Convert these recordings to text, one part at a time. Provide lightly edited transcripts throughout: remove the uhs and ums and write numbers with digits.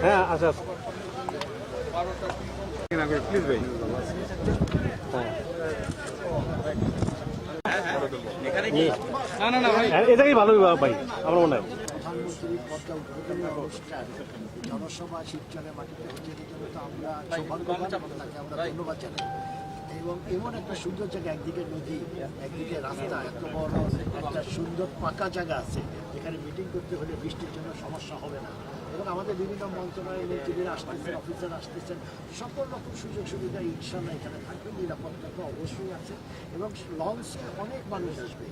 হ্যাঁ আচ্ছা প্লিজ ভাই এটাই ভালো ভাই আমার মনে হয়। প্রধানমন্ত্রীর পদ্মা উদ্বোধনী অনুষ্ঠান জনসভা শিবচরের মাটিতে হচ্ছে, এই জন্য তো আমরা সৌভাগ্যবান, আমরা ধন্যবাদ জানাই। এবং এমন একটা সুন্দর জায়গা, একদিকে নদী, একদিকে রাস্তা, এত বড় একটা সুন্দর পাকা জায়গা আছে যেখানে মিটিং করতে হলে বৃষ্টির জন্য সমস্যা হবে না। এবং আমাদের বিভিন্ন মন্ত্রণালয়ের নেতৃবৃন্দ আসতেছেন, অফিসার আসতেছেন, সকল রকম সুযোগ সুবিধা ইনশাল্লাহ এখানে থাকবে। নিরাপত্তা তো অবশ্যই আছে এবং লঞ্চে অনেক মানুষ আসবে,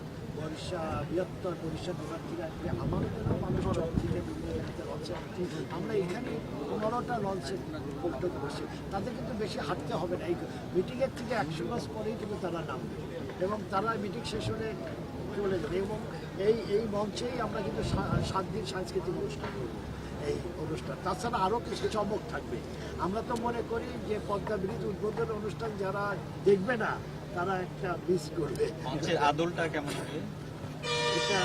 বৃহত্তর বরিশাল বিভাগ থেকে আসবে, আমাদের মানুষ চক থেকে বিভিন্ন জায়গাতে লঞ্চে আসছে। আমরা এখানে 15টা লঞ্চে বৈঠক করছি, তাদের কিন্তু বেশি হাঁটতে হবে না। এই মিটিংয়ের থেকে 100 গজ পরেই কিন্তু তারা নামবে এবং তারা মিটিং শেষ হলে চলে যাবে। এবং এই মঞ্চেই আমরা কিন্তু 7 দিন সাংস্কৃতিক অনুষ্ঠান করব। এই অনুষ্ঠান তাছাড়া আরও কিছু চমক থাকবে। আমরা তো মনে করি যে পদ্মা ব্রিজ উদ্বোধন অনুষ্ঠান যারা দেখবে না তারা একটা মিস করবে। আদলটা কেমন হবে? এটা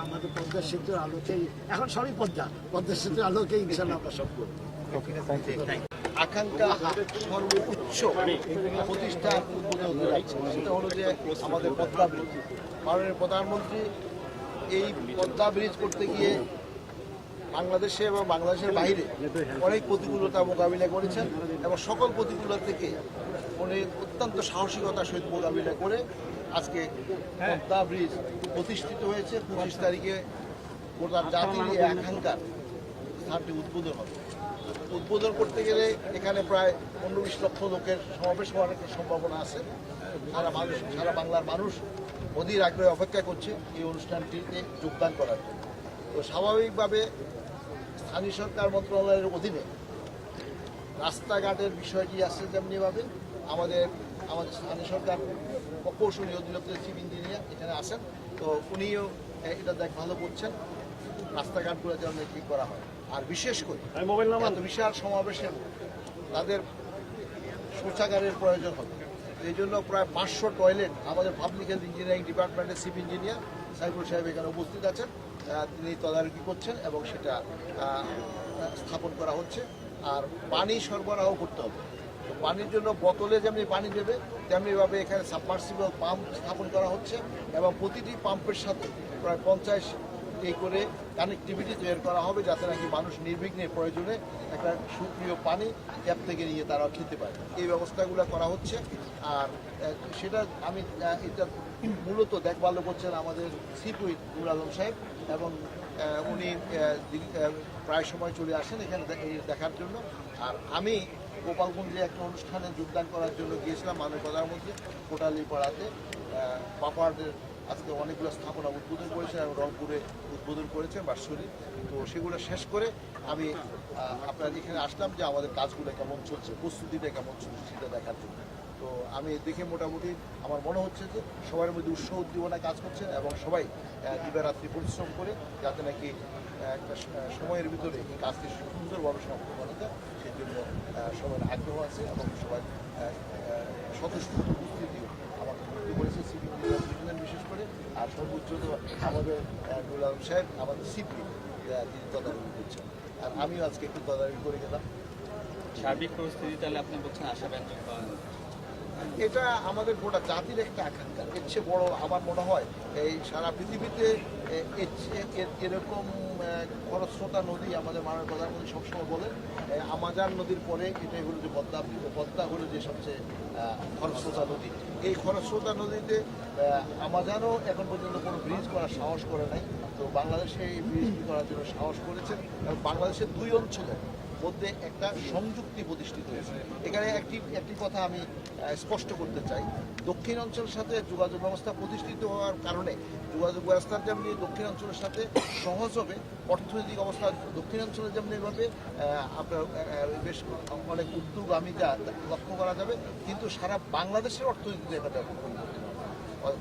আমাদের পদ্মা সেতুর আলোকেই এখন সবই পদ্মা সেতুর আলোকেই ইনশাল্লাহ আমরা সব করবো। আকাঙ্ক্ষা সর্বোচ্চ প্রতিষ্ঠা উদ্বোধন হচ্ছে, সেটা হলো যে আমাদের পদ্মা ব্রিজ। মাননীয় প্রধানমন্ত্রী এই পদ্মা ব্রিজ করতে গিয়ে বাংলাদেশে এবং বাংলাদেশের বাইরে অনেক প্রতিকূলতা মোকাবিলা করেছেন এবং সকল প্রতিকূলতা থেকে অনেক অত্যন্ত সাহসিকতার সহিত মোকাবিলা করে আজকে পদ্মা ব্রিজ প্রতিষ্ঠিত হয়েছে। 25 তারিখে গোটা জাতির আকাঙ্ক্ষার স্থানটি উদ্বোধন হবে। উদ্বোধন করতে গেলে এখানে প্রায় 15-20 লক্ষ লোকের সমাবেশ হওয়ার একটা সম্ভাবনা আছে। সারা বাংলার মানুষ অধীর আগ্রহে অপেক্ষা করছে এই অনুষ্ঠানটিতে যোগদান করার জন্য। তো স্বাভাবিকভাবে স্থানীয় সরকার মন্ত্রণালয়ের অধীনে রাস্তাঘাটের বিষয়টি আছে, যেমনিভাবে আমাদের স্থানীয় সরকার প্রকৌশলী অধিদপ্তরের চিফ ইঞ্জিনিয়ার এখানে আছেন, তো উনিও এটা ভালো করছেন, রাস্তাঘাটগুলো যেন ঠিক করা হয়। আর বিশেষ করে এত বিশাল সমাবেশে তাদের শৌচাগারের প্রয়োজন হবে, এই জন্য প্রায় 500 টয়লেট আমাদের পাবলিক হেলথ ইঞ্জিনিয়ারিং ডিপার্টমেন্টের চিফ ইঞ্জিনিয়ার সাইফুল সাহেব এখানে উপস্থিত আছেন, তিনি তদারকি করছেন এবং সেটা স্থাপন করা হচ্ছে। আর পানি সরবরাহ করতে হবে, তো পানির জন্য বোতলে যেমনি পানি দেবে তেমনিভাবে এখানে সাবমার্সিবল পাম্প স্থাপন করা হচ্ছে এবং প্রতিটি পাম্পের সাথে প্রায় 50 করে কানেক্টিভিটি তৈরি করা হবে, যাতে নাকি মানুষ নির্বিঘ্নে প্রয়োজনে একটা সুপ্রিয় পানি ট্যাপ থেকে নিয়ে তারা খেতে পারে। এই ব্যবস্থাগুলো করা হচ্ছে। আর সেটা আমি এটা মূলত দেখভাল করছেন আমাদের চিফ হুইপ নুর আলম সাহেব, এবং উনি প্রায় সময় চলে আসেন এখানে দেখার জন্য। আর আমি গোপালগঞ্জে একটা অনুষ্ঠানে যোগদান করার জন্য গিয়েছিলাম। মাননীয় প্রধানমন্ত্রী কোটালীপাড়াতে পাপাড়ের আজকে অনেকগুলো স্থাপনা উদ্বোধন করেছেন এবং রংপুরে উদ্বোধন করেছেন বাৎসরিক। তো সেগুলো শেষ করে আমি আপনার এখানে আসলাম যে আমাদের কাজগুলো কেমন চলছে, প্রস্তুতিটা কেমন চলছে সেটা দেখার জন্য। তো আমি দেখে মোটামুটি আমার মনে হচ্ছে যে সবার মধ্যে উৎসাহ উদ্দীপনা কাজ করছে এবং সবাই দিবারাত্রি পরিশ্রম করে যাতে নাকি একটা সময়ের ভিতরে এই কাজটি সুন্দরভাবে সম্পন্ন করা যায়, সেই জন্য সবার আগ্রহ আছে এবং সবাই সচেষ্ট উপস্থিতিও আমাকে ভর্তি করেছে সিভিল ইঞ্জিনিয়ার বিশেষ করে। আর সর্বোচ্চ তো আমাদের নুর আলম সাহেব আমাদের সিপি তিনি তদারকি করছেন, আর আমিও আজকে একটু তদারকি করে গেলাম। সার্বিক পরিস্থিতি তাহলে আপনি বলছেন আশাব্যঞ্জক? এটা আমাদের গোটা জাতির একটা আকাঙ্ক্ষা। এর চেয়ে বড় আমার মনে হয় এই সারা পৃথিবীতে এরকম খরস্রোতা নদী আমাদের মাননীয় প্রধানমন্ত্রী সবসময় বলেন, আমাজান নদীর পরে এটাই হলো যে পদ্মা হলো যে সবচেয়ে খরস্রোতা নদী। এই খরস্রোতা নদীতে আমাজানও এখন পর্যন্ত কোনো ব্রিজ করার সাহস করে নাই, তো বাংলাদেশে এই ব্রিজটি করার জন্য সাহস করেছেন এবং বাংলাদেশের 2 অঞ্চলের মধ্যে একটা সংযুক্তি প্রতিষ্ঠিত হয়েছে। এখানে একটি কথা আমি স্পষ্ট করতে চাই, দক্ষিণ অঞ্চলের সাথে যোগাযোগ ব্যবস্থা প্রতিষ্ঠিত হওয়ার কারণে যোগাযোগ ব্যবস্থার যেমনি দক্ষিণ অঞ্চলের সাথে সহজ হবে, অর্থনৈতিক অবস্থা দক্ষিণ অঞ্চলে যেমনিভাবে আপনার বেশ অনেক উদ্যোগ আমি যা লক্ষ্য করা যাবে, কিন্তু সারা বাংলাদেশের অর্থনীতিতে এটা ব্যাপক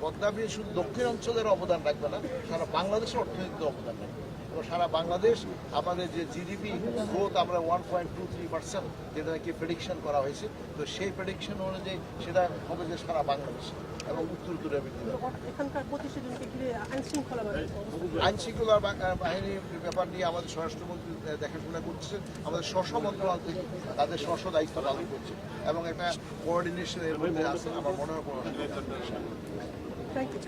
পদ্মা ব্রিজ শুধু দক্ষিণ অঞ্চলের অবদান রাখবে না, সারা বাংলাদেশের অর্থনীতির অবদান রাখবে এবং সারা বাংলাদেশ আমাদের যে জিডিপি গ্রোথ আমরা 1.23% যেটা নাকি প্রেডিকশন করা হয়েছে, তো সেই প্রেডিকশন অনুযায়ী সেটা হবে যে সারা বাংলাদেশ এবং উত্তর উত্তরে বৃদ্ধি পাবে। এখানকার প্রতিষ্ঠানকে ঘিরে আইনশৃঙ্খলা আইনশৃঙ্খলা বাহিনীর ব্যাপার নিয়ে আমাদের স্বরাষ্ট্রমন্ত্রী দেখাশোনা করছে, আমাদের স্ব মন্ত্রণালয় থেকে তাদের স্ব দায়িত্ব পালন করছে এবং একটা কোঅর্ডিনেশন এর মধ্যে আছে আমার মনে হয়। Thank you